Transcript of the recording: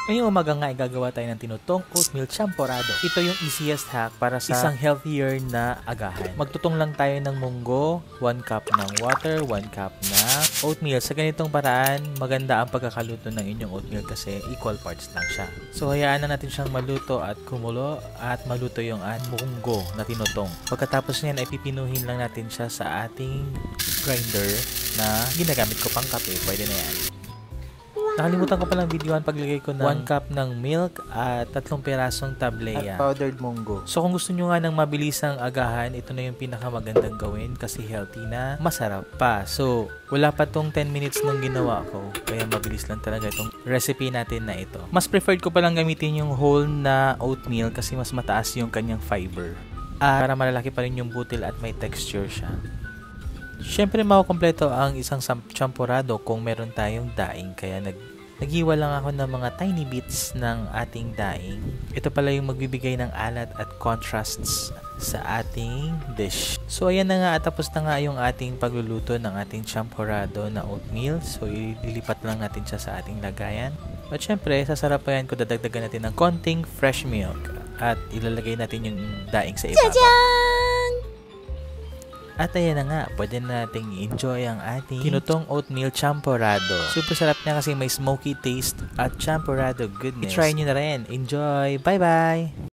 Ngayong umaga nga ay gagawa tayo ng tinutong oatmeal champorado. Ito yung easiest hack para sa isang healthier na agahan. Magtutong lang tayo ng munggo, 1 cup ng water, 1 cup na oatmeal. Sa ganitong paraan, maganda ang pagkakaluto ng inyong oatmeal kasi equal parts lang siya. So hayaan na natin siyang maluto at kumulo at maluto yung munggo na tinutong. Pagkatapos niyan ay pipinuhin lang natin siya sa ating grinder na ginagamit ko pang kape. Pwede na yan. Nakalimutan ko palang videoan paglagay ko ng 1 cup ng milk at 3 pirasong tableya at powdered munggo. So kung gusto nyo nga ng mabilisang agahan, ito na yung pinakamagandang gawin kasi healthy na, masarap pa. So wala pa tong 10 minutes nung ginawa ko, kaya mabilis lang talaga itong recipe natin na ito. Mas preferred ko palang gamitin yung whole na oatmeal kasi mas mataas yung kanyang fiber. At para malalaki pa rin yung butil at may texture siya. Siyempre makukompleto ang isang champorado kung meron tayong daing, kaya naghiwa lang ako ng mga tiny bits ng ating daing. Ito pala yung magbibigay ng alat at contrasts sa ating dish. So ayan na nga at tapos na nga yung ating pagluluto ng ating champorado na oatmeal. So ililipat lang natin siya sa ating lagayan. At syempre sasarapayan ko, dadagdagan natin ng konting fresh milk at ilalagay natin yung daing sa ibabaw. At ayan na nga, pwede nating enjoy ang ating tinutong oatmeal champorado. Super sarap niya kasi may smoky taste at champorado goodness. I-try nyo na rin. Enjoy! Bye-bye!